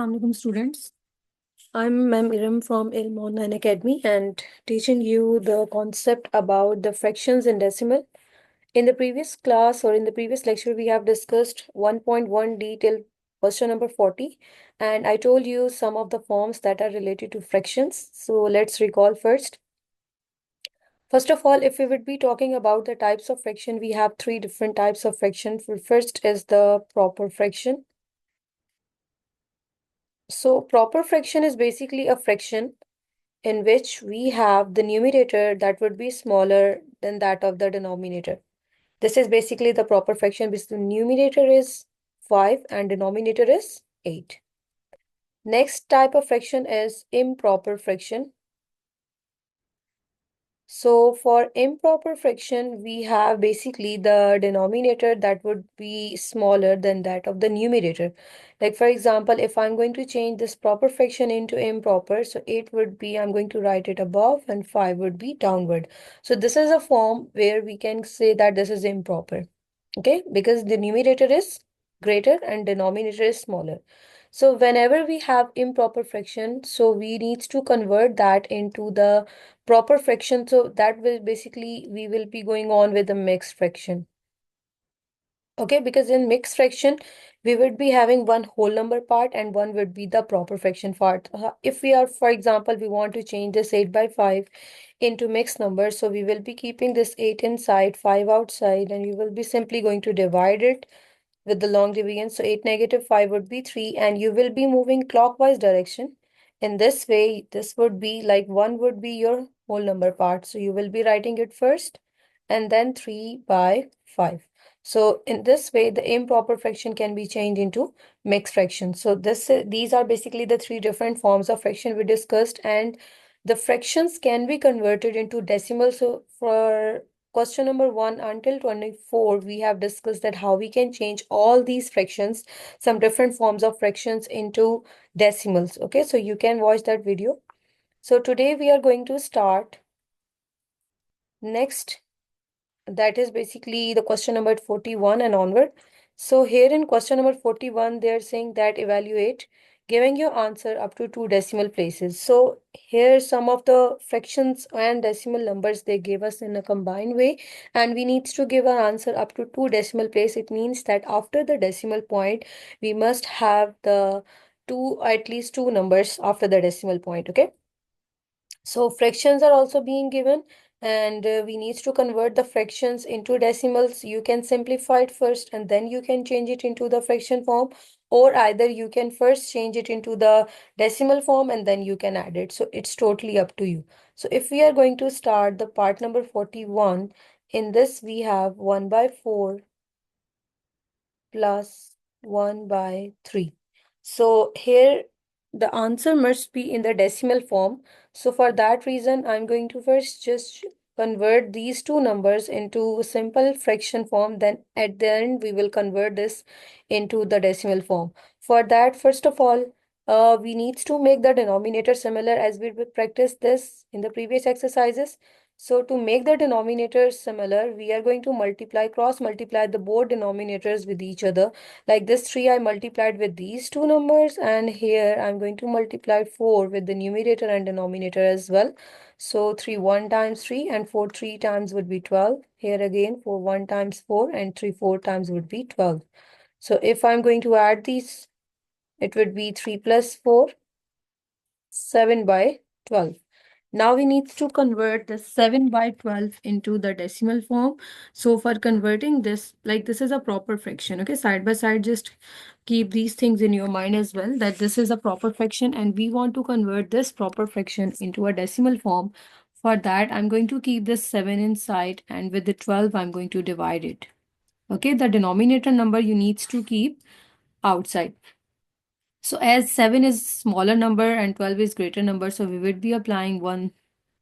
Assalamualaikum students. I'm Ma'am Iram from Ilm Online Academy and teaching you the concept about the fractions in decimal. In the previous class or in the previous lecture, we have discussed 1.1D till question number 40, and I told you some of the forms that are related to fractions. So let's recall first. First of all, if we would be talking about the types of fraction, we have three different types of fraction. First is the proper fraction. So proper fraction is basically a fraction in which we have the numerator that would be smaller than that of the denominator. This is basically the proper fraction because the numerator is 5 and denominator is 8. Next type of fraction is improper fraction. So for improper fraction, we have basically the denominator that would be smaller than that of the numerator. Like for example, if I'm going to change this proper fraction into improper, so 8 would be, I'm going to write it above and 5 would be downward. So this is a form where we can say that this is improper. Okay, because the numerator is greater and denominator is smaller. So whenever we have improper fraction, so we need to convert that into the proper fraction. So that will basically, we will be going on with the mixed fraction. Okay, because in mixed fraction, we would be having one whole number part and one would be the proper fraction part. If we are, for example, we want to change this 8 by 5 into mixed numbers, so we will be keeping this 8 inside, 5 outside, and we will be simply going to divide it with the long division. So 8 negative 5 would be 3, and you will be moving clockwise direction. In this way, this would be like 1 would be your whole number part. So you will be writing it first and then 3 by 5. So in this way, the improper fraction can be changed into mixed fraction. So these are basically the three different forms of fraction we discussed, and the fractions can be converted into decimals. So for question number 1 until 24, we have discussed that how we can change all these fractions, some different forms of fractions into decimals. Okay, so you can watch that video. So today we are going to start next. That is basically the question number 41 and onward. So here in question number 41, they're saying that evaluate giving your answer up to 2 decimal places. So here some of the fractions and decimal numbers they gave us in a combined way, and we need to give our answer up to 2 decimal place. It means that after the decimal point, we must have the at least two numbers after the decimal point. Okay. So fractions are also being given, and we need to convert the fractions into decimals. You can simplify it first and then you can change it into the fraction form, or either you can first change it into the decimal form and then you can add it. So it's totally up to you. So if we are going to start the part number 41, in this we have 1 by 4 plus 1 by 3. So here the answer must be in the decimal form. So for that reason, I'm going to first just convert these two numbers into simple fraction form. Then at the end, we will convert this into the decimal form. For that, first of all, we need to make the denominator similar as we practiced this in the previous exercises. So to make the denominators similar, we are going to cross multiply the both denominators with each other. Like this 3 I multiplied with these two numbers, and here I'm going to multiply 4 with the numerator and denominator as well. So 3 1 times 3 and 4 3 times would be 12. Here again 4 1 times 4 and 3 4 times would be 12. So if I'm going to add these, it would be 3 plus 4, 7 by 12. Now we need to convert the 7 by 12 into the decimal form. So for converting this, like this is a proper fraction, okay? Side by side, just keep these things in your mind as well, that this is a proper fraction and we want to convert this proper fraction into a decimal form. For that, I'm going to keep this 7 inside, and with the 12, I'm going to divide it. Okay, the denominator number you need to keep outside. So as 7 is smaller number and 12 is greater number, so we would be applying 1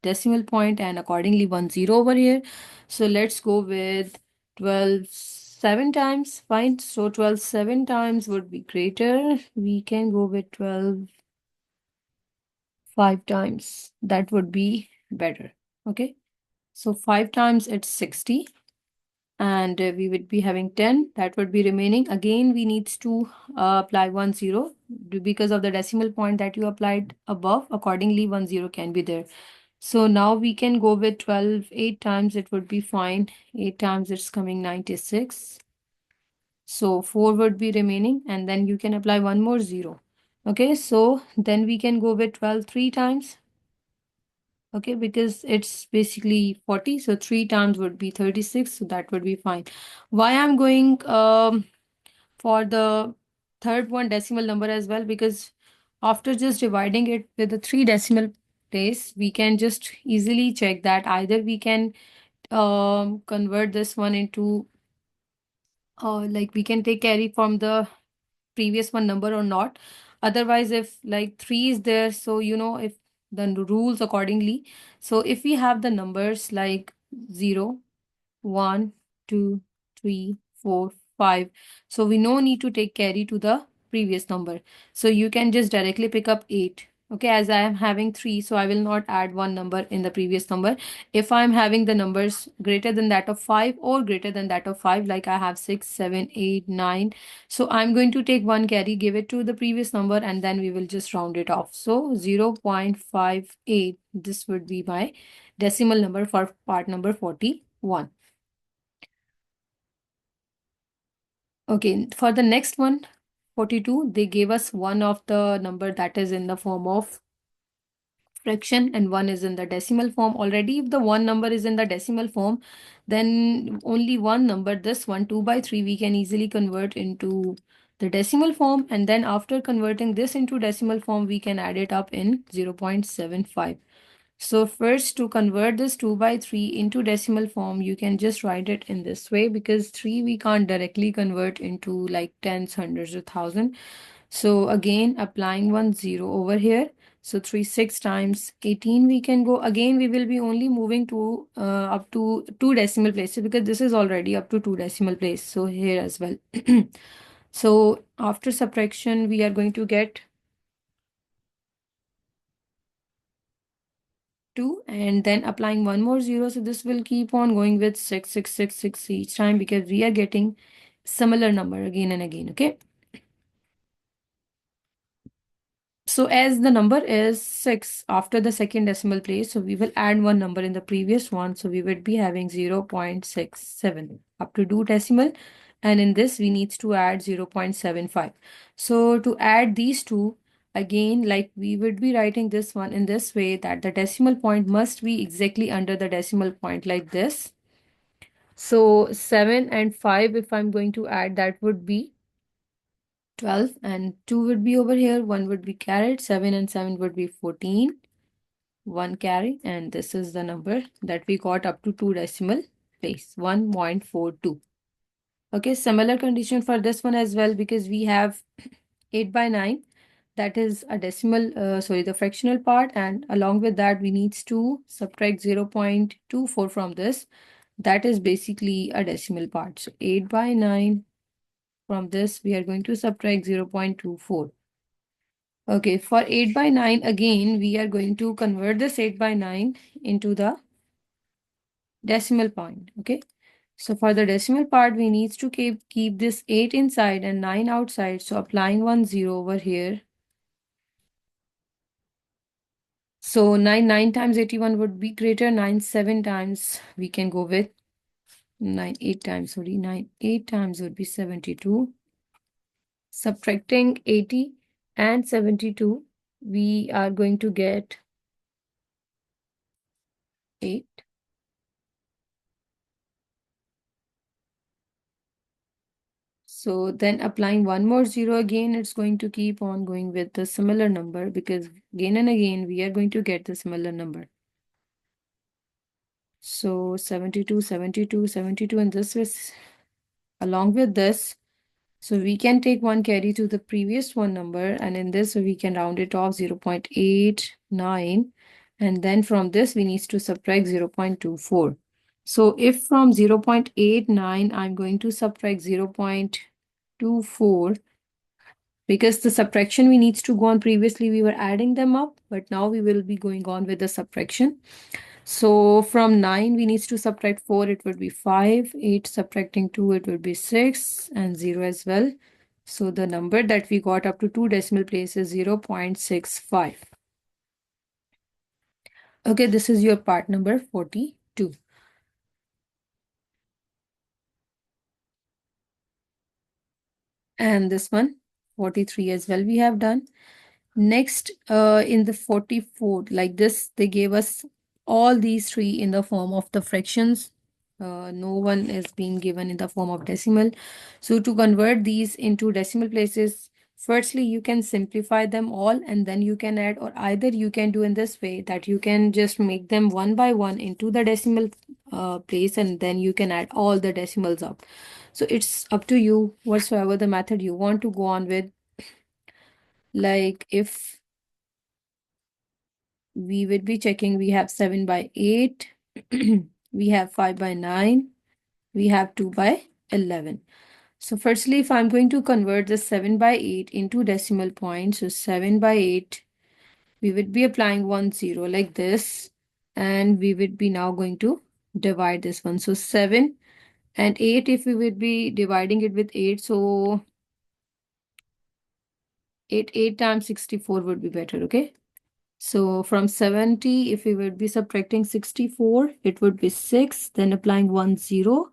decimal point and accordingly 1 0 over here. So let's go with 12 7 times. Fine. So 12 7 times would be greater. We can go with 12 5 times. That would be better. Okay. So 5 times it's 60. and we would be having 10 that would be remaining. Again, we needs to apply 10 because of the decimal point that you applied above. Accordingly, 10 can be there. So now we can go with 12. 8 times it would be fine. 8 times it's coming 96. So 4 would be remaining, and then you can apply one more 0. Okay, so then we can go with 12 3 times. Okay, because it's basically 40, so 3 times would be 36, so that would be fine. Why I'm going for the third one decimal number as well, because after just dividing it with the 3 decimal place, we can just easily check that either we can convert this one into like we can take carry from the previous one number or not. Otherwise, if like 3 is there, so if the rules accordingly. So if we have the numbers like 0, 1, 2, 3, 4, 5. So we no need to take carry to the previous number. So you can just directly pick up 8. Okay, as I am having 3, so I will not add one number in the previous number. If I'm having the numbers greater than that of 5 or greater than that of 5, like I have 6, 7, 8, 9. So I'm going to take one carry, give it to the previous number, and then we will just round it off. So 0.58, this would be my decimal number for part number 41. Okay, for the next one, 42, they gave us one of the number that is in the form of fraction and one is in the decimal form. Already, if the one number is in the decimal form, then only one number, this one, 2 by 3, we can easily convert into the decimal form. And then after converting this into decimal form, we can add it up in 0.75. So first, to convert this 2 by 3 into decimal form, you can just write it in this way, because 3 we can't directly convert into like tens, hundreds, or thousand. So again, applying 10 over here. So 3 6 times 18 we can go. Again, we will be only moving to up to 2 decimal places, because this is already up to 2 decimal place. So here as well. So after subtraction, we are going to get 2, and then applying one more 0. So this will keep on going with 6 6 6 6 each time, because we are getting similar number again and again. Okay. So as the number is 6 after the second decimal place, so we will add one number in the previous one. So we would be having 0.67 up to 2 decimal. And in this, we need to add 0.75. So to add these two, again, like we would be writing this one in this way, that the decimal point must be exactly under the decimal point like this. So 7 and 5, if I'm going to add, that would be 12, and 2 would be over here, 1 would be carried, 7 and 7 would be 14, 1 carry, and this is the number that we got up to 2 decimal place, 1.42. Okay, similar condition for this one as well, because we have 8 by 9, that is a decimal, the fractional part, and along with that we need to subtract 0.24 from this. That is basically a decimal part. So 8 by 9, from this we are going to subtract 0.24. Okay, for 8 by 9, again, we are going to convert this 8 by 9 into the decimal point. Okay, so for the decimal part, we need to keep this 8 inside and 9 outside. So applying 10 over here. So 9 times 81 would be greater. 9 7 times we can go with 9 8 times. Sorry, 9 8 times would be 72. Subtracting 80 and 72, we are going to get 8. So then applying one more 0 again, it's going to keep on going with the similar number, because again and again we are going to get the similar number. So 72, 72, 72, and this is along with this. So we can take one carry to the previous one number, and in this we can round it off 0.89, and then from this we need to subtract 0.24. So if from 0.89 I'm going to subtract 0.24, because the subtraction we needs to go on, previously we were adding them up, but now we will be going on with the subtraction. So from 9, we need to subtract 4, it would be 5. 8 subtracting 2, it would be 6, and 0 as well. So the number that we got up to 2 decimal places, 0.65. Okay, this is your part number 42. And this one, 43 as well, we have done. Next, in the 44, like this, they gave us all these three in the form of the fractions. No one is being given in the form of decimal. So to convert these into decimal places, firstly, you can simplify them all and then you can add, or either you can do in this way that you can just make them one by one into the decimal place and then you can add all the decimals up. So it's up to you, whatsoever the method you want to go on with. Like if we would be checking, we have 7 by 8, we have 5 by 9, we have 2 by 11. So firstly, if I'm going to convert the 7 by 8 into decimal points, so 7 by 8, we would be applying 1 0 like this, and we would be now going to divide this one. So 7 and 8, if we would be dividing it with 8, so 8 times 64 would be better, okay? So from 70, if we would be subtracting 64, it would be 6, then applying 1 0.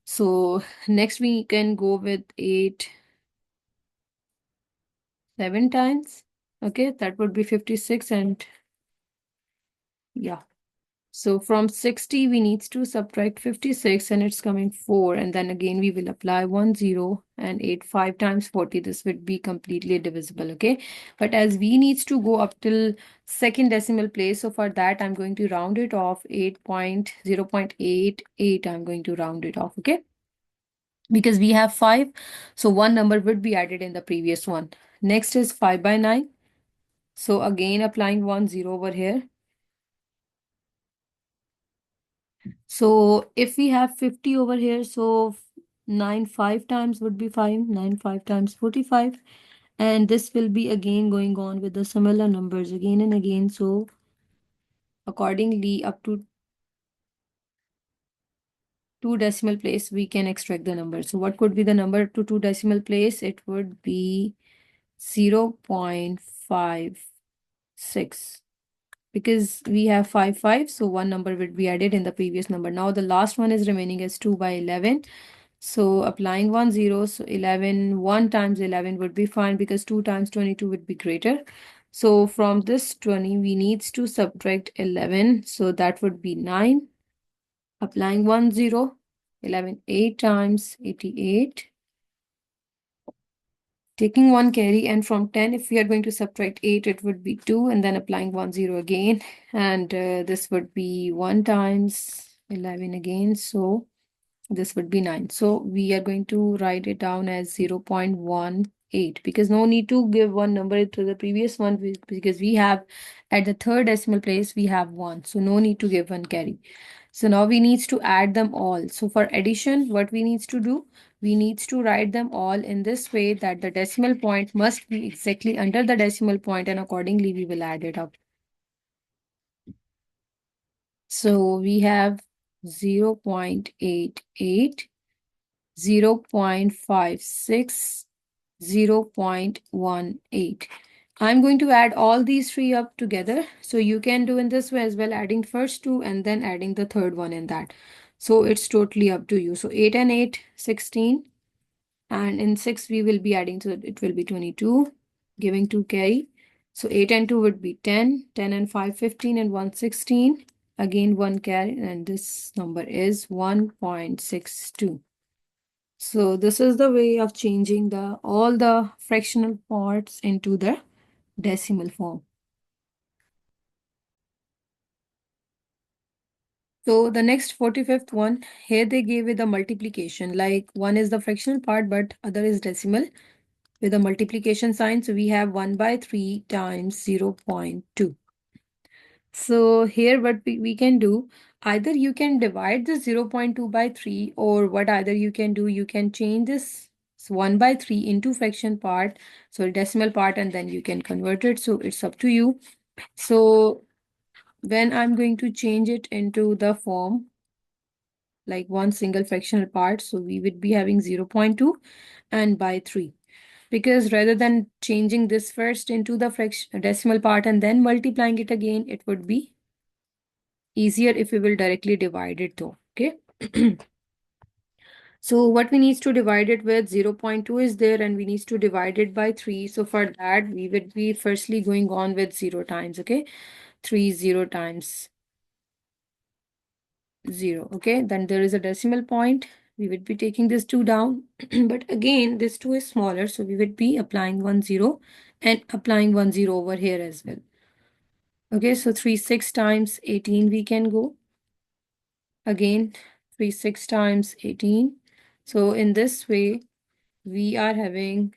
So next we can go with 8 7 times. Okay, that would be 56 and yeah. So from 60, we need to subtract 56 and it's coming 4. And then again, we will apply 1 0 and 8 5 times 40. This would be completely divisible, okay? But as we needs to go up till second decimal place, so for that, I'm going to round it off 8.0.88. I'm going to round it off, okay? Because we have 5, so one number would be added in the previous one. Next is 5 by 9. So again, applying 1 0 over here. So if we have 50 over here, so 9 5 times would be 5, 9 5 times 45. And this will be again going on with the similar numbers again and again. So accordingly, up to 2 decimal place, we can extract the number. So what could be the number to 2 decimal place? It would be 0.56. Because we have 5 5, so one number would be added in the previous number. Now the last one is remaining as 2 by 11. So applying 1 0, so 11, 1 times 11 would be fine because 2 times 22 would be greater. So from this 20, we need to subtract 11. So that would be 9. Applying 1 0, 11, 8 times 88. Taking one carry, and from 10, if we are going to subtract 8, it would be 2, and then applying 1 0 again. And this would be 1 times 11 again. So this would be 9. So we are going to write it down as 0.18 because no need to give one number to the previous one because we have at the third decimal place, we have 1. So no need to give one carry. So now we need to add them all. So for addition, what we need to do? We need to write them all in this way that the decimal point must be exactly under the decimal point and accordingly we will add it up. So we have 0.88, 0.56, 0.18. I'm going to add all these three up together. So you can do in this way as well, adding first two and then adding the third one in that. So it's totally up to you. So 8 and 8, 16. And in 6, we will be adding, so it will be 22, giving 2 carry. So 8 and 2 would be 10, 10 and 5, 15, and 1, 16. Again, 1 carry, and this number is 1.62. So this is the way of changing all the fractional parts into the decimal form. So the next 45th one, here they gave with the multiplication, like one is the fractional part, but other is decimal with a multiplication sign. So we have 1 by 3 times 0.2. So here what we can do, either you can divide the 0.2 by 3, or what either you can do, you can change this 1 by 3 into fraction part, so decimal part, and then you can convert it. So it's up to you. So when I'm going to change it into the form like one single fractional part, so we would be having 0.2 and by 3. Because rather than changing this first into the fraction decimal part and then multiplying it again, it would be easier if we will directly divide it though. Okay. So what we need to divide it with, 0.2 is there and we need to divide it by 3. So for that, we would be firstly going on with 0 times, okay? 3 0 times 0, okay? Then there is a decimal point. We would be taking this 2 down. But again, this 2 is smaller, so we would be applying 1 0 and applying 1 0 over here as well. Okay, so 3 6 times 18 we can go. Again, 3 6 times 18. So in this way, we are having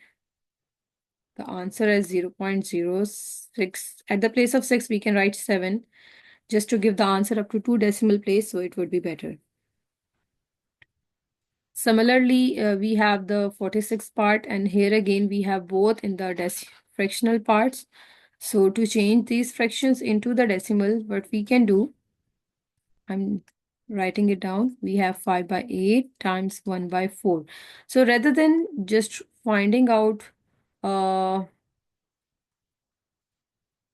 the answer as 0.06. At the place of 6, we can write 7 just to give the answer up to 2 decimal place, so it would be better. Similarly, we have the 46 part, and here again we have both in the fractional parts. So to change these fractions into the decimal, what we can do, I'm writing it down. We have 5 by 8 times 1 by 4. So rather than just finding out for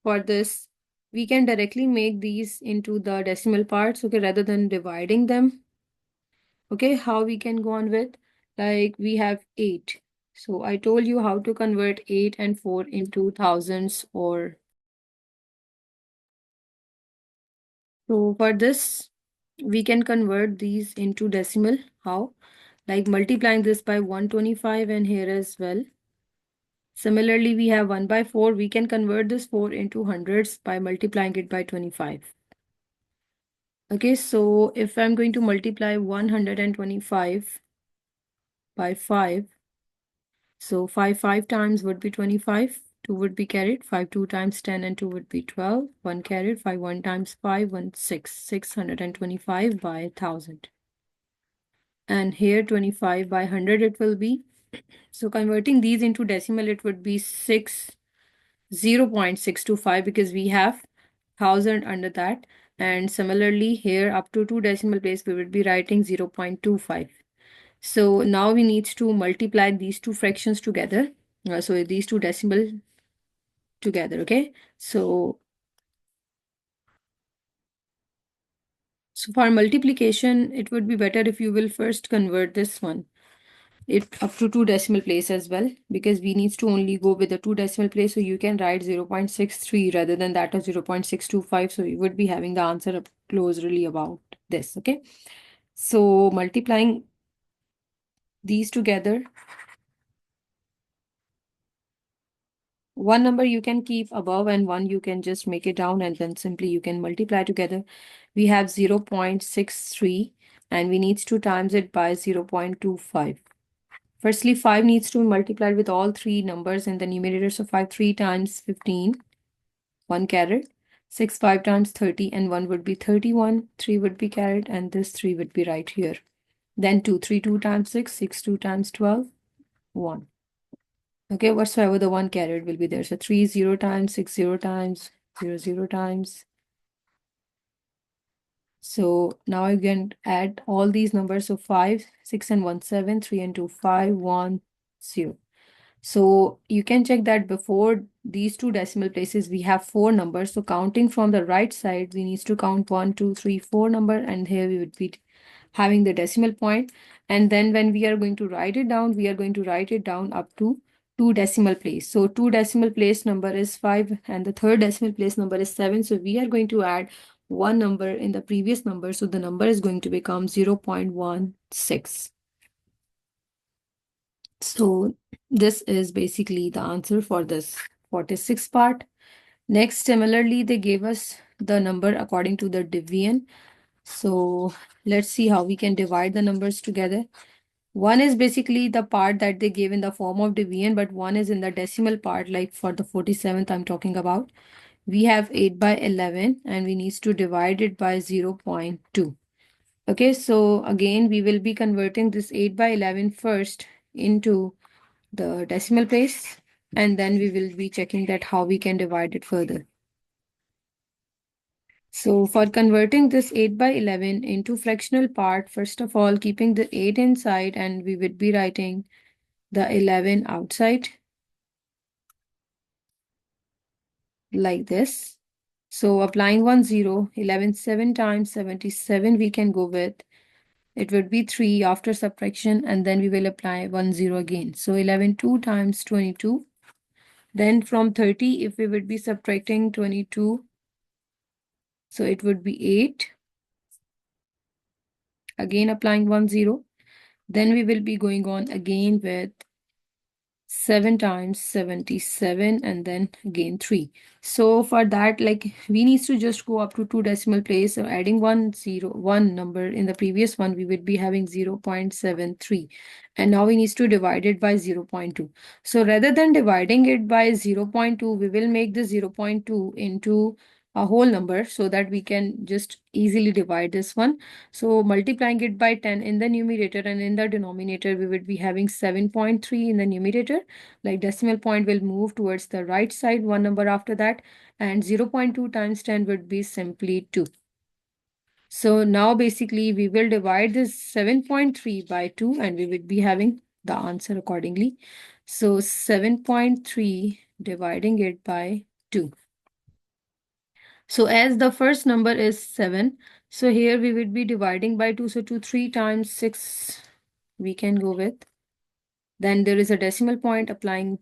this, we can directly make these into the decimal parts, okay, rather than dividing them. Okay, how we can go on with, like we have 8. So I told you how to convert 8 and 4 into thousands or. So for this, we can convert these into decimal. How? Like multiplying this by 125 and here as well. Similarly, we have 1 by 4. We can convert this 4 into hundreds by multiplying it by 25. Okay, so if I'm going to multiply 125 by 5, so 5 times would be 25, 2 would be carried, 5 2 times 10 and 2 would be 12, 1 carried, 5 1 times 5, 1 6, 625 by 1000. And here 25 by 100 it will be. So converting these into decimal, it would be 0.625 because we have 1000 under that. And similarly here up to 2 decimal place, we would be writing 0.25. So now we need to multiply these two fractions together. So these two decimal together, okay? So for multiplication, it would be better if you will first convert this one it up to 2 decimal place as well, because we need to only go with the 2 decimal place. So you can write 0.63 rather than that of 0.625. So you would be having the answer up closely about this, okay? So multiplying these together, one number you can keep above and one you can just make it down and then simply you can multiply together. We have 0.63 and we need to times it by 0.25. Firstly, 5 needs to be multiplied with all three numbers in the numerator. So 5 3 times 15, 1 carried. 6 5 times 30 and 1 would be 31. 3 would be carried and this 3 would be right here. Then 2 3 2 times 6, 6 2 times 12, 1. Okay, whatsoever the 1 carried will be there. So 3 0 times, 6 0 times, 0 0 times. So now I can add all these numbers. So 5, 6 and 1, 7, 3 and 2, 5, 1, 0. So you can check that before these two decimal places, we have 4 numbers. So counting from the right side, we need to count 1, 2, 3, 4 number, and here we would be having the decimal point. And then when we are going to write it down, we are going to write it down up to 2 decimal place. So 2 decimal place number is 5 and the third decimal place number is 7. So we are going to add one number in the previous number. So the number is going to become 0.16. So this is basically the answer for this 46 part. Next, similarly, they gave us the number according to the division. So let's see how we can divide the numbers together. One is basically the part that they gave in the form of division, but one is in the decimal part, like for the 47th I'm talking about. We have 8 by 11 and we need to divide it by 0.2. Okay, so again, we will be converting this 8 by 11 first into the decimal place, and then we will be checking that how we can divide it further. So for converting this 8 by 11 into fractional part, first of all, keeping the 8 inside, and we would be writing the 11 outside like this. So applying 1 0, 11 7 times 77 we can go with. It would be 3 after subtraction, and then we will apply 1 0 again. So 11 2 times 22. Then from 30, if we would be subtracting 22, so it would be 8. Again applying 1 0. Then we will be going on again with 7 times 77 and then again 3. So for that, like, we need to just go up to 2 decimal place. So adding 1 number in the previous one, we would be having 0.73, and now we need to divide it by 0.2. So rather than dividing it by 0.2, we will make the 0.2 into a whole number so that we can just easily divide this one. So multiplying it by 10 in the numerator, and in the denominator we would be having 7.3 in the numerator. Like, decimal point will move towards the right side one number after that, and 0.2 times 10 would be simply 2. So now basically we will divide this 7.3 by 2, and we would be having the answer accordingly. So 7.3 dividing it by 2. So as the first number is 7, so here we would be dividing by 2. So 2 3 times 6 we can go with. Then there is a decimal point, applying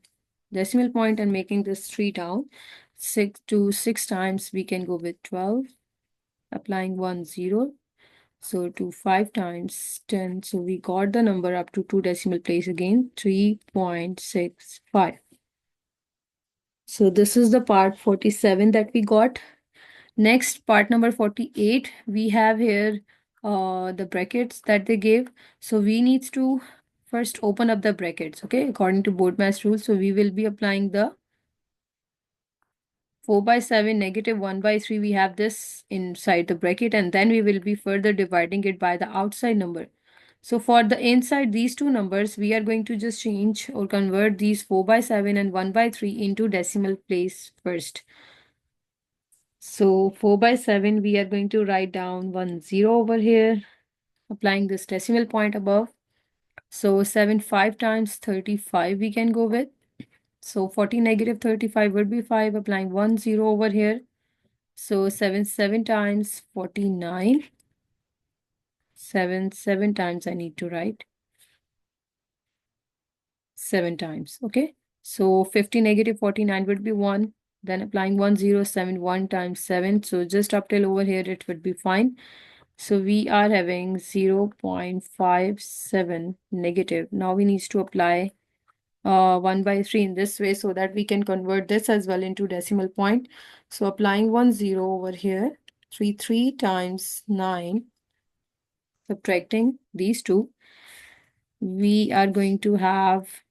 decimal point and making this 3 down. 6 times we can go with 12, applying 1 0. So 2 5 times 10. So we got the number up to 2 decimal place again, 3.65. So this is the part 47 that we got. Next, part number 48, we have here the brackets that they gave. So we need to first open up the brackets, okay, according to board mass rule. So we will be applying the 4 by 7 negative 1 by 3. We have this inside the bracket, and then we will be further dividing it by the outside number. So for the inside these two numbers, we are going to just change or convert these 4 by 7 and 1 by 3 into decimal place first. So 4 by 7, we are going to write down 1 0 over here, applying this decimal point above. So 7 5 times 35 we can go with. So 40 negative 35 would be 5, applying 1 0 over here. So 7 7 times 49. 7 times I need to write. 7 times, okay? So 50 negative 49 would be 1. Then applying 1 0 7 1 times 7. So just up till over here it would be fine. So we are having 0.57 negative. Now we need to apply 1 by 3 in this way so that we can convert this as well into decimal point. So applying 1 0 over here, 3 times 9, subtracting these two, we are going to have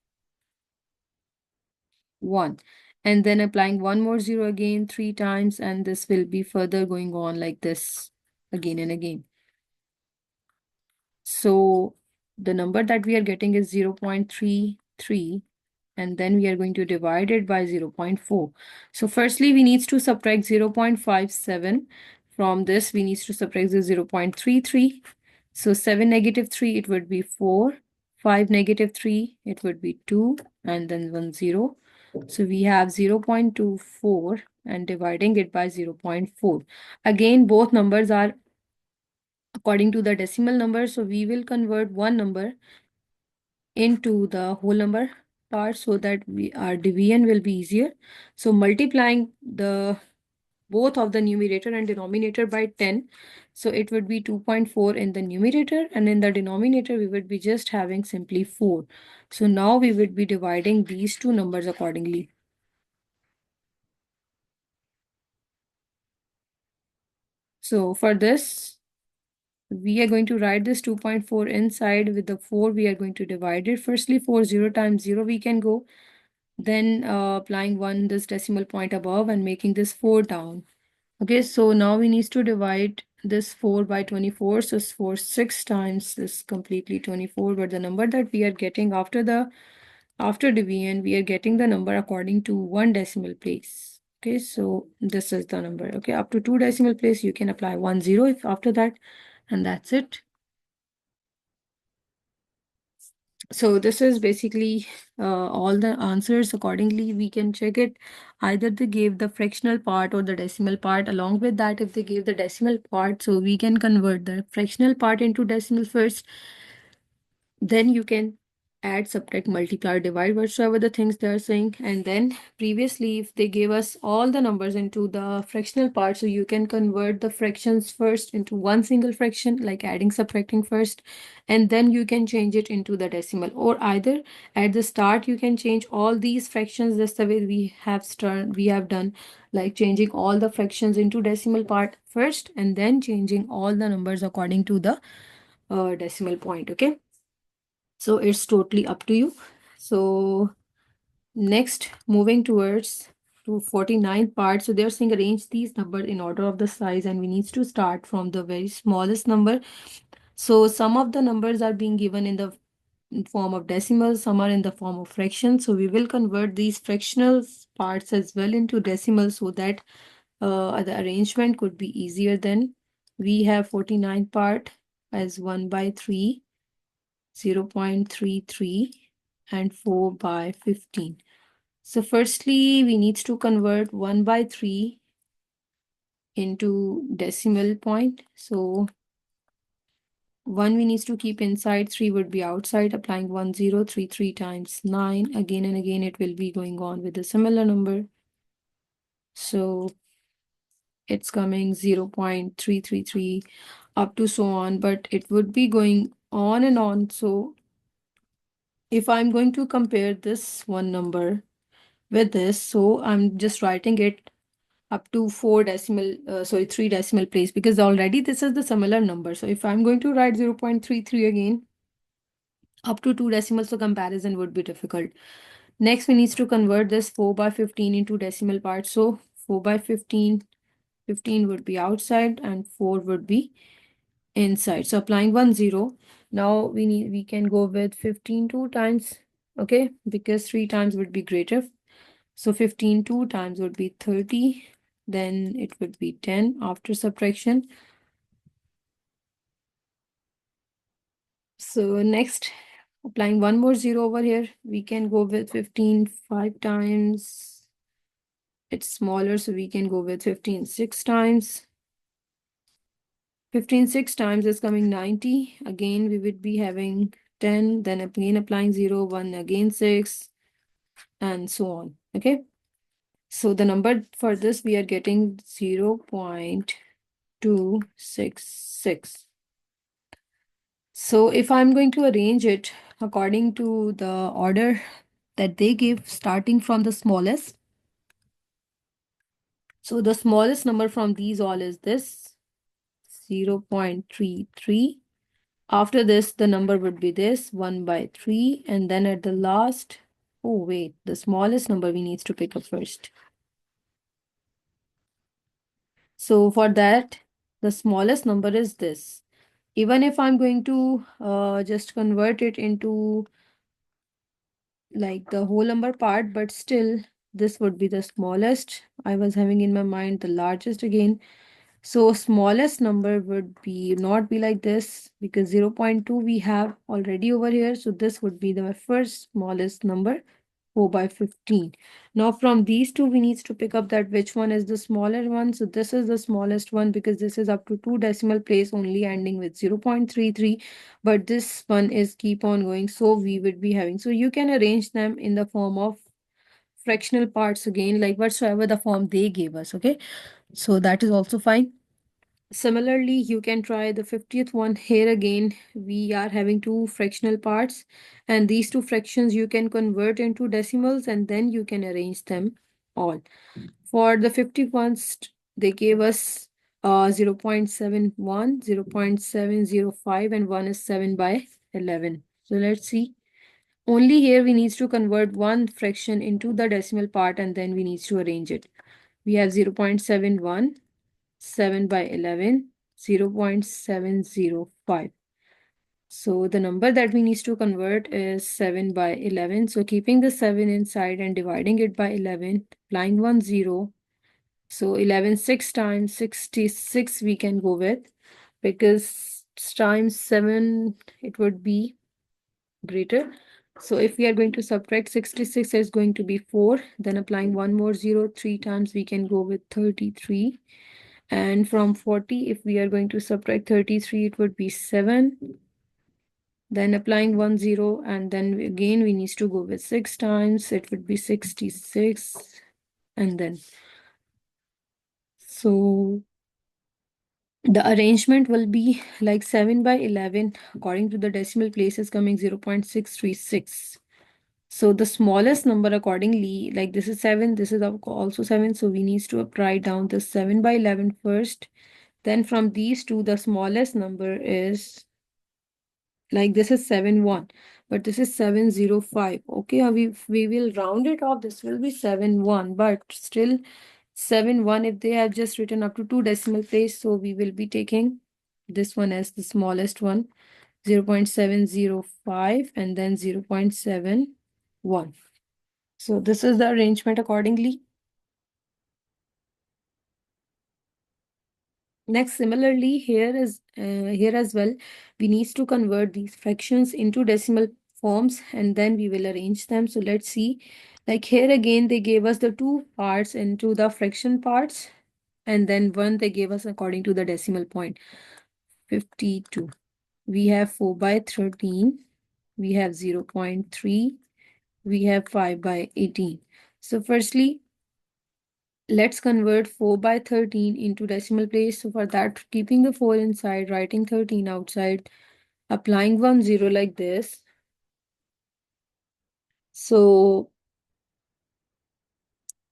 1. And then applying one more 0 again 3 times, and this will be further going on like this again and again. So the number that we are getting is 0.33, and then we are going to divide it by 0.4. So firstly, we need to subtract 0.57. From this, we need to subtract the 0.33. So 7 negative 3, it would be 4. 5 negative 3, it would be 2, and then 1 0. So we have 0.24 and dividing it by 0.4. Again, both numbers are according to the decimal number. So we will convert one number into the whole number part so that our division will be easier. So multiplying the both of the numerator and denominator by 10. So it would be 2.4 in the numerator, and in the denominator we would be just having simply 4. So now we would be dividing these two numbers accordingly. So for this, we are going to write this 2.4 inside. With the 4, we are going to divide it. Firstly, 4 0 times 0 we can go. Then applying 1 this decimal point above and making this 4 down. Okay, so now we need to divide this 4 by 24. So 4 6 times this completely 24. But the number that we are getting after division, we are getting the number according to 1 decimal place. Okay, so this is the number. Okay, up to 2 decimal place, you can apply 1 0 if after that, and that's it. So this is basically all the answers. Accordingly, we can check it. Either they gave the fractional part or the decimal part. Along with that, if they gave the decimal part, so we can convert the fractional part into decimal first. Then you can add, subtract, multiply, divide, whatsoever the things they are saying. And then previously, if they gave us all the numbers into the fractional part, so you can convert the fractions first into one single fraction, like adding, subtracting first, and then you can change it into the decimal. Or either at the start, you can change all these fractions. That's the way we have done, like changing all the fractions into decimal part first, and then changing all the numbers according to the decimal point. Okay. So it's totally up to you. So next, moving towards to 49th part. So they're saying arrange these numbers in order of the size, and we need to start from the very smallest number. So some of the numbers are being given in the form of decimals, some are in the form of fractions. So we will convert these fractional parts as well into decimals so that the arrangement could be easier. Then we have 49th part as 1 by 3, 0.33, and 4 by 15. So firstly, we need to convert 1 by 3 into decimal point. So 1 we need to keep inside, 3 would be outside, applying 1033 times 9. Again and again, it will be going on with a similar number. So it's coming 0.333 up to so on, but it would be going on and on. So if I'm going to compare this one number with this, so I'm just writing it up to 3 decimal place, because already this is the similar number. So if I'm going to write 0.33 again up to 2 decimals, so comparison would be difficult. Next, we need to convert this 4 by 15 into decimal parts. So 4 by 15, 15 would be outside and 4 would be inside. So applying 1 0. Now we can go with 15 two times, okay, because 3 times would be greater. So 15 two times would be 30. Then it would be 10 after subtraction. So next, applying one more 0 over here, we can go with 15 5 times. It's smaller, so we can go with 15 6 times. 15 6 times is coming 90. Again, we would be having 10, then again applying 0, 1, again 6, and so on. Okay. So the number for this, we are getting 0.266. So if I'm going to arrange it according to the order that they give, starting from the smallest. So the smallest number from these all is this 0.33. After this, the number would be this 1 by 3. And then at the last, oh wait, the smallest number we need to pick up first. So for that, the smallest number is this. Even if I'm going to just convert it into like the whole number part, but still this would be the smallest. I was having in my mind the largest again. So smallest number would be not be like this, because 0.2 we have already over here. So this would be the first smallest number, 4 by 15. Now from these two, we need to pick up that which one is the smaller one. So this is the smallest one, because this is up to 2 decimal place only, ending with 0.33. But this one is keep on going. So we would be having, so you can arrange them in the form of fractional parts again, like whatsoever the form they gave us. Okay. So that is also fine. Similarly, you can try the 50th one. Here again, we are having two fractional parts, and these two fractions you can convert into decimals, and then you can arrange them all. For the 51st, they gave us 0.71, 0.705, and one is 7 by 11. So let's see. Only here we need to convert one fraction into the decimal part, and then we need to arrange it. We have 0.71, 7 by 11, 0.705. So the number that we need to convert is 7 by 11. So keeping the 7 inside and dividing it by 11, applying 1 0. So 11 6 times 66 we can go with, because times 7 it would be greater. So if we are going to subtract 66, is going to be 4. Then applying one more 0 3 times, we can go with 33. And from 40, if we are going to subtract 33, it would be 7. Then applying 1 0, and then again we need to go with 6 times, it would be 66. And then, so the arrangement will be like 7 by 11 according to the decimal place is coming 0.636. So the smallest number accordingly, like this is 7, this is also 7. So we need to write down the 7 by 11 first. Then from these two, the smallest number is, like this is 7 1, but this is 705. Okay, we will round it off. This will be 7 1, but still 7 1 if they have just written up to two decimal place. So we will be taking this one as the smallest one, 0.705, and then 0.71. So this is the arrangement accordingly. Next, similarly, here as well, we need to convert these fractions into decimal forms, and then we will arrange them. So let's see. Like here again, they gave us the two parts into the fraction parts, and then one they gave us according to the decimal point, 52. We have 4 by 13. We have 0.3. We have 5 by 18. So firstly, let's convert 4 by 13 into decimal place. So for that, keeping the 4 inside, writing 13 outside, applying 1 0 like this. So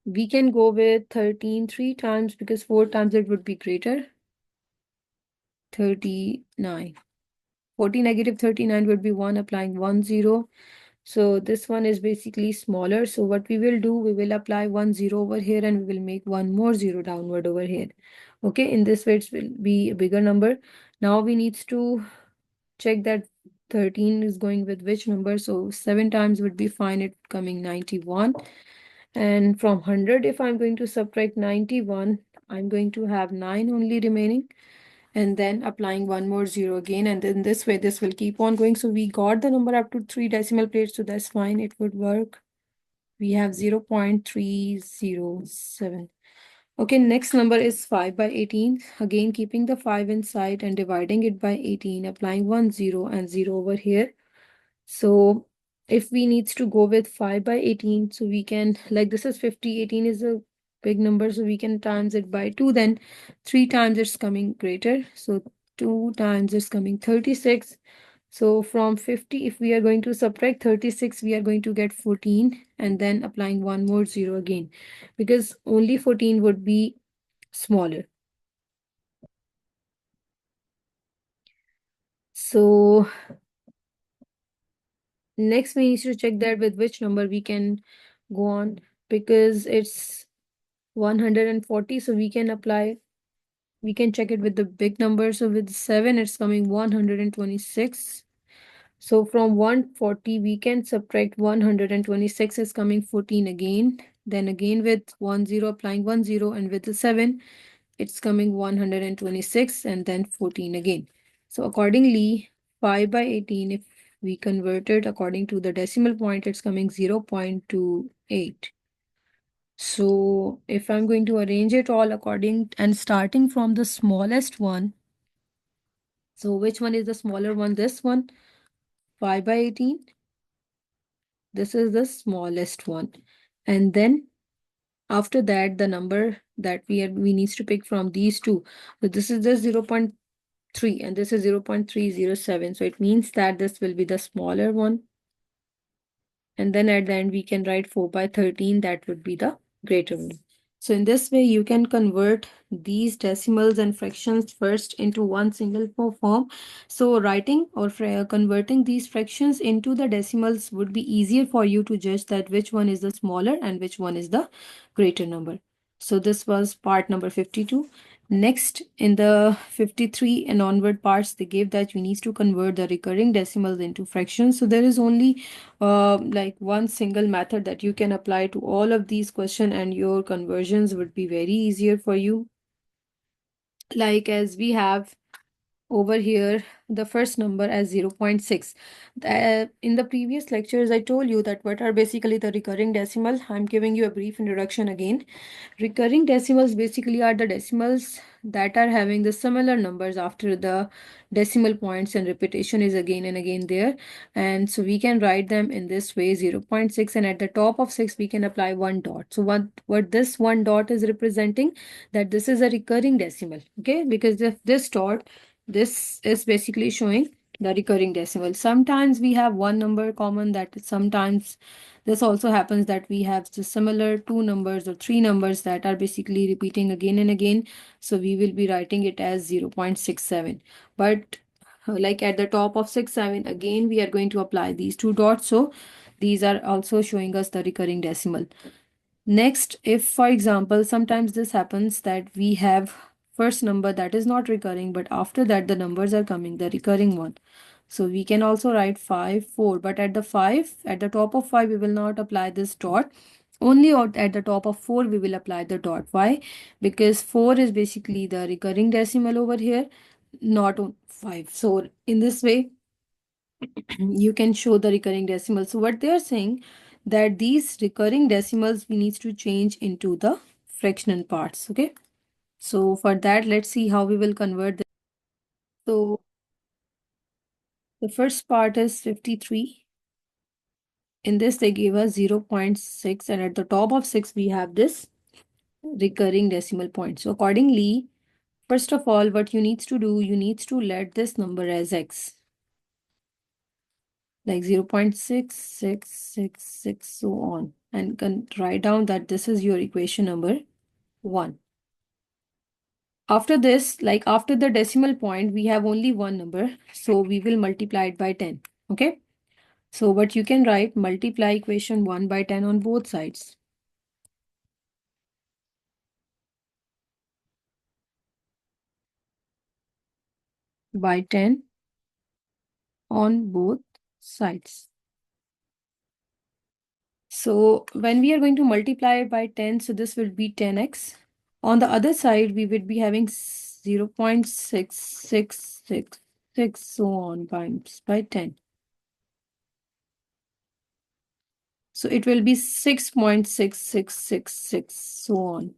we can go with 13 3 times, because 4 times it would be greater. 39. 40 negative 39 would be 1, applying 1 0. So this one is basically smaller. So what we will do, we will apply 1 0 over here, and we will make one more 0 downward over here. Okay, in this way it will be a bigger number. Now we need to check that 13 is going with which number. So 7 times would be fine, it coming 91. And from 100, if I'm going to subtract 91, I'm going to have 9 only remaining. And then applying one more 0 again, and then this way this will keep on going. So we got the number up to 3 decimal places, so that's fine, it would work. We have 0.307. Okay, next number is 5 by 18. Again, keeping the 5 inside and dividing it by 18, applying 1 0 and 0 over here. So if we need to go with 5 by 18, so we can, like this is 50, 18 is a big number, so we can times it by 2, then 3 times it's coming greater. So 2 times it's coming 36. So from 50, if we are going to subtract 36, we are going to get 14, and then applying one more 0 again, because only 14 would be smaller. So next we need to check that with which number we can go on, because it's 140, so we can apply, we can check it with the big number. So with 7, it's coming 126. So from 140, we can subtract 126 is coming 14 again. Then again with 1 0, applying 1 0, and with the 7, it's coming 126, and then 14 again. So accordingly, 5 by 18, if we convert it according to the decimal point, it's coming 0.28. So if I'm going to arrange it all according and starting from the smallest one, so which one is the smaller one? This one, 5 by 18. This is the smallest one. And then after that, the number that we need to pick from these two. So this is the 0.3 and this is 0.307. So it means that this will be the smaller one. And then at the end, we can write 4 by 13. That would be the greater one. So in this way, you can convert these decimals and fractions first into one single form. So writing or converting these fractions into the decimals would be easier for you to judge that which one is the smaller and which one is the greater number. So this was part number 52. Next, in the 53 and onward parts, they gave that we need to convert the recurring decimals into fractions. So there is only like one single method that you can apply to all of these questions, and your conversions would be very easier for you. Like as we have over here the first number as 0.6. In the previous lectures, I told you that what are basically the recurring decimal. I'm giving you a brief introduction again. Recurring decimals basically are the decimals that are having the similar numbers after the decimal points, and repetition is again and again there. And so we can write them in this way: 0.6, and at the top of 6 we can apply one dot. So what this one dot is representing, that this is a recurring decimal, okay? Because if this dot, this is basically showing the recurring decimal. Sometimes we have one number common, that sometimes this also happens that we have the similar two numbers or three numbers that are basically repeating again and again. So we will be writing it as 0.67. But like at the top of 6, 7, again we are going to apply these two dots. So these are also showing us the recurring decimal. Next, if for example, sometimes this happens that we have first number that is not recurring, but after that the numbers are coming, the recurring one. So we can also write 5, 4, but at the 5, at the top of 5, we will not apply this dot. Only at the top of 4, we will apply the dot. Why? Because 4 is basically the recurring decimal over here, not on 5. So in this way, you can show the recurring decimals. So what they are saying, that these recurring decimals we need to change into the fractional parts. Okay. So for that, let's see how we will convert this. So the first part is 53. In this, they gave us 0.6, and at the top of 6, we have this recurring decimal point. So accordingly, first of all, what you need to do, you need to let this number as x, like 0.6666, so on, and can write down that this is your equation number 1. After this, like after the decimal point, we have only one number, so we will multiply it by 10. Okay. So what you can write, multiply equation 1 by 10 on both sides. By 10 on both sides. So when we are going to multiply it by 10, so this will be 10x. On the other side, we would be having 0.6666, so on, times by 10. So it will be 6.6666, so on.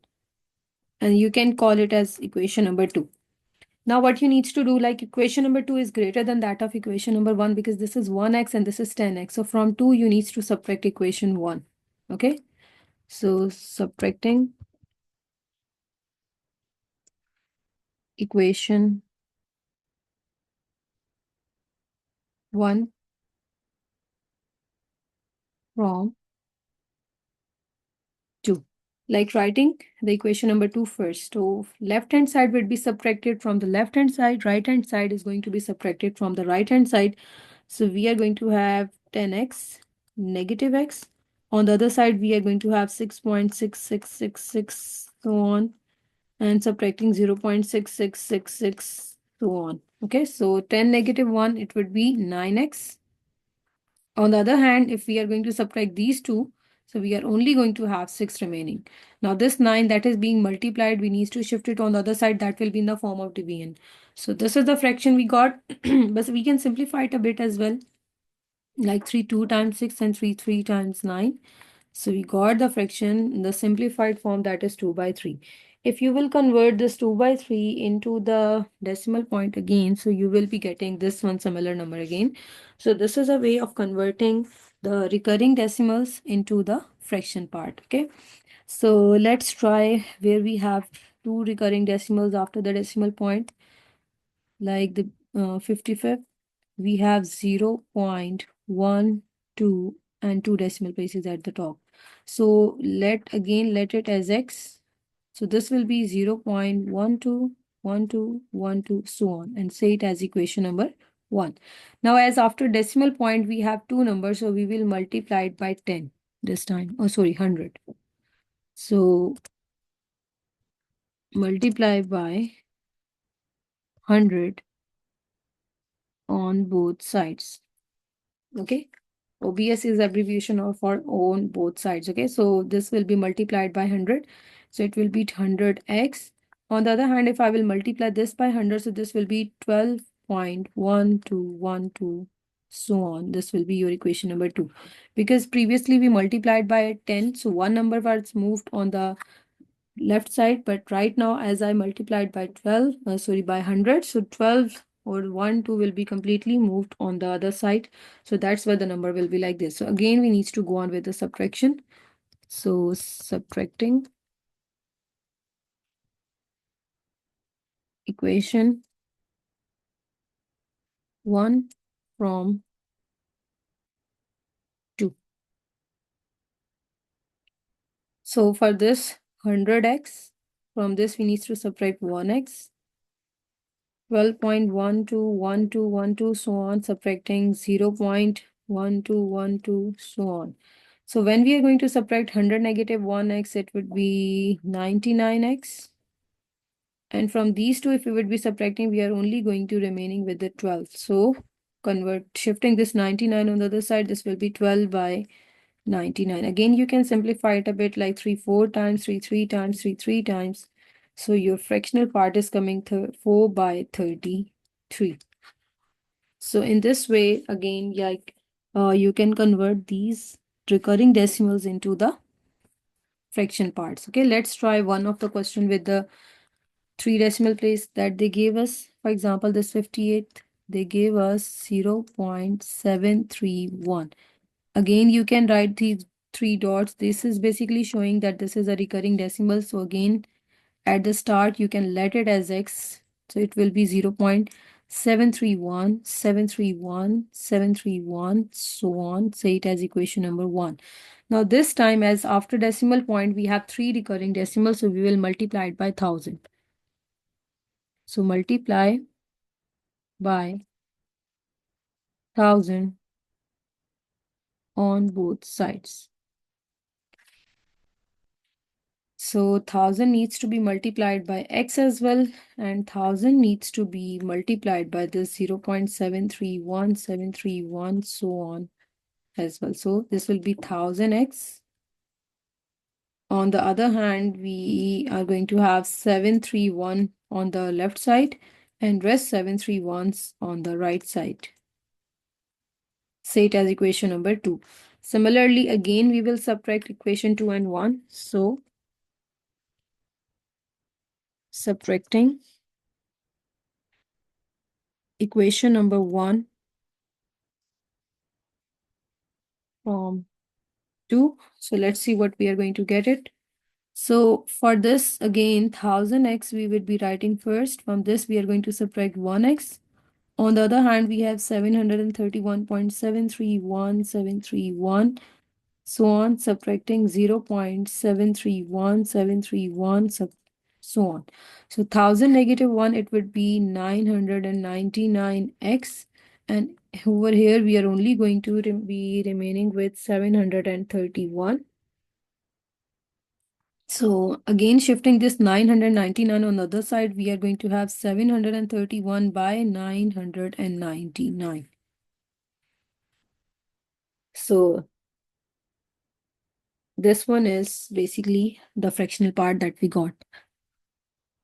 And you can call it as equation number 2. Now what you need to do, like equation number 2 is greater than that of equation number 1, because this is 1x and this is 10x. So from 2, you need to subtract equation 1. Okay. So subtracting equation 1 from 2. Like writing the equation number 2 first. So left hand side would be subtracted from the left hand side. Right hand side is going to be subtracted from the right hand side. So we are going to have 10x negative x. On the other side, we are going to have 6.6666, so on, and subtracting 0.6666, so on. Okay, so 10 negative 1, it would be 9x. On the other hand, if we are going to subtract these two, so we are only going to have 6 remaining. Now this 9 that is being multiplied, we need to shift it on the other side. That will be in the form of division. So this is the fraction we got, but we can simplify it a bit as well. Like 3 2 times 6 and 3 3 times 9. So we got the fraction in the simplified form, that is 2 by 3. If you will convert this 2 by 3 into the decimal point again, so you will be getting this one similar number again. So this is a way of converting the recurring decimals into the fraction part. Okay. So let's try where we have two recurring decimals after the decimal point, like the 55th. We have 0.12 and 2 decimal places at the top. So let it as x. So this will be 0.121212, so on, and say it as equation number 1. Now as after decimal point we have two numbers, so we will multiply it by 10 this time. Oh sorry, 100. So multiply by 100 on both sides. Okay. OBS is abbreviation of for on both sides. Okay, so this will be multiplied by 100. So it will be 100x. On the other hand, if I will multiply this by 100, so this will be 12.1212, so on. This will be your equation number 2. Because previously we multiplied by 10, so one number was moved on the left side, but right now as I multiplied by 12, by 100, so 12 or 1 2 will be completely moved on the other side. So that's why the number will be like this. So again we need to go on with the subtraction. So subtracting equation 1 from 2. So for this 100x, from this we need to subtract 1x. 12.121212, so on, subtracting 0.1212, so on. So when we are going to subtract 100 negative 1x, it would be 99x. And from these two, if we would be subtracting, we are only going to remaining with the 12. So shifting this 99 on the other side, this will be 12 by 99. Again, you can simplify it a bit like 3 4 times, 3 3 times, 3 3 times. So your fractional part is coming 4 by 33. So in this way, again, like you can convert these recurring decimals into the fraction parts. Okay, let's try one of the question with the 3 decimal place that they gave us. For example, this 58, they gave us 0.731. Again, you can write these 3 dots. This is basically showing that this is a recurring decimal. So again, at the start, you can let it as x. So it will be 0.731, 731, 731, so on. Say it as equation number 1. Now this time, as after decimal point, we have 3 recurring decimals. So we will multiply it by 1000. So multiply by 1000 on both sides. So 1000 needs to be multiplied by x as well, and 1000 needs to be multiplied by this 0.731, so on as well. So this will be 1000x. On the other hand, we are going to have 731 on the left side and rest 731s on the right side. Say it as equation number 2. Similarly, again, we will subtract equation 2 and 1. So subtracting equation number 1 from 2. So let's see what we are going to get it. So for this, again, 1000x we would be writing first. From this, we are going to subtract 1x. On the other hand, we have 731.731731, so on, subtracting 0.731731, so on. So 1000 negative 1, it would be 999x. And over here, we are only going to be remaining with 731. So again, shifting this 999 on the other side, we are going to have 731 by 999. So this one is basically the fractional part that we got.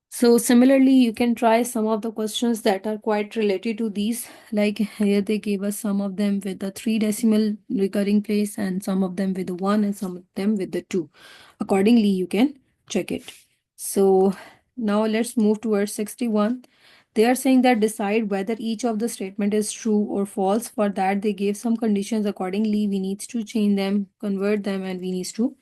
So similarly, you can try some of the questions that are quite related to these. Like here they gave us some of them with the 3 decimal recurring place and some of them with the 1 and some of them with the 2. Accordingly, you can check it. So now let's move towards 61. They are saying that decide whether each of the statement is true or false. For that, they gave some conditions. Accordingly, we need to change them, convert them, and we need to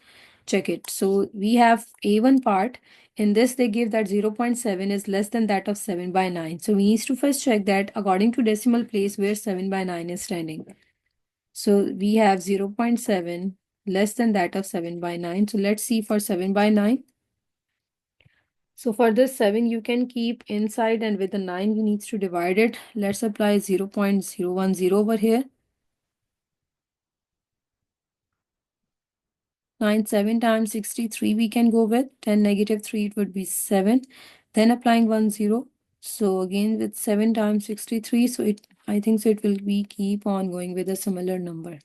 check it. So we have A1 part. In this, they give that 0.7 is less than that of 7 by 9. So we need to first check that according to decimal place where 7 by 9 is standing. So we have 0.7 less than that of 7 by 9. So let's see for 7 by 9. So for this 7, you can keep inside, and with the 9, we need to divide it. Let's apply 0.010 over here. 9, 7 times 63 we can go with. 10 negative 3, it would be 7. Then applying 1, 0. So again with 7 times 63, so I think so it will be keep on going with a similar number.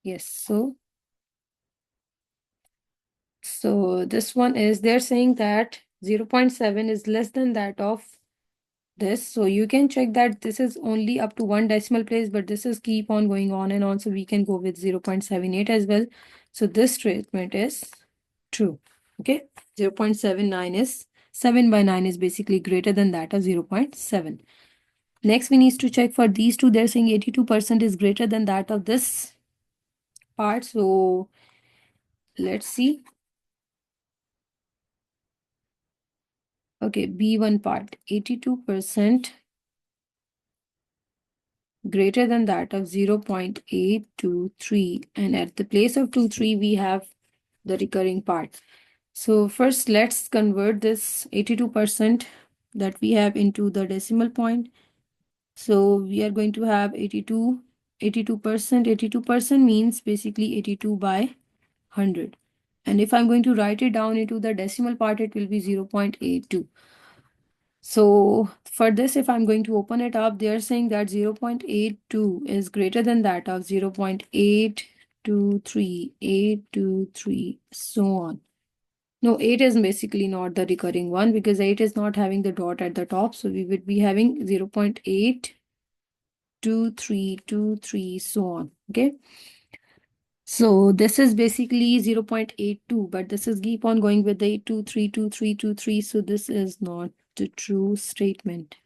Yes, so this one is, they're saying that 0.7 is less than that of this. So you can check that this is only up to one decimal place, but this is keep on going on and on. So we can go with 0.78 as well. So this statement is true. Okay. 0.79 is 7 by 9 is basically greater than that of 0.7. Next, we need to check for these two. They're saying 82% is greater than that of this part. So let's see. Okay, B1 part, 82% greater than that of 0.823, and at the place of 23 we have the recurring part. So first let's convert this 82% that we have into the decimal point. So we are going to have 82%. 82% means basically 82 by 100. And if I'm going to write it down into the decimal part, it will be 0.82. So for this, if I'm going to open it up, they are saying that 0.82 is greater than that of 0.823, 823, so on. No, 8 is basically not the recurring one because 8 is not having the dot at the top. So we would be having 0.82323, so on. Okay. So this is basically 0.82, but this is keep on going with the 8232323. So this is not the true statement.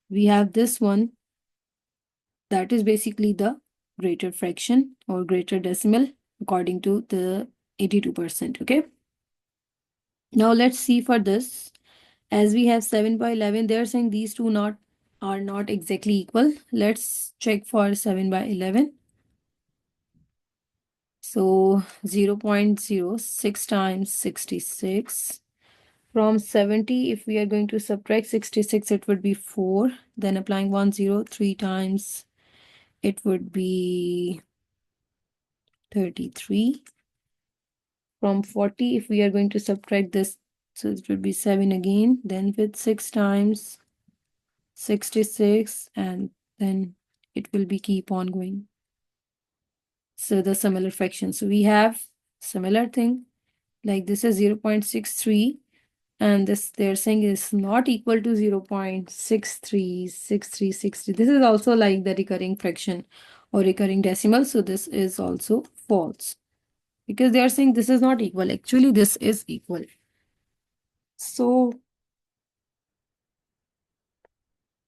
We have this one, that is basically the greater fraction or greater decimal according to the 82%. Okay. Now let's see for this. As we have 7 by 11, they're saying these two are not exactly equal. Let's check for 7 by 11. So 0.06 times 66. From 70, if we are going to subtract 66, it would be 4. Then applying 103 times, it would be 33. From 40, if we are going to subtract this, so it would be 7 again. Then with 6 times 66, and then it will be keep on going. So the similar fraction. So we have similar thing, like this is 0.63, and this they're saying is not equal to 0.636363. This is also like the recurring fraction or recurring decimal. So this is also false because they are saying this is not equal. Actually, this is equal. So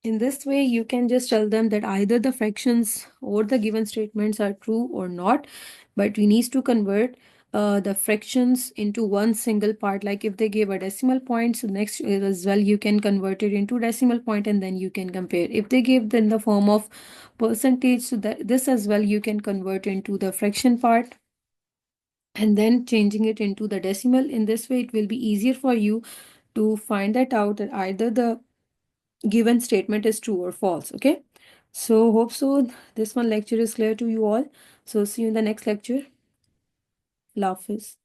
in this way, you can just tell them that either the fractions or the given statements are true or not, but we need to convert the fractions into one single part. Like if they give a decimal point, so next as well, you can convert it into decimal point and then you can compare. If they give in the form of percentage, so that this as well, you can convert into the fraction part and then changing it into the decimal. In this way, it will be easier for you to find that out, that either the given statement is true or false. Okay, so hope so this one lecture is clear to you all. So see you in the next lecture. Allah Hafiz.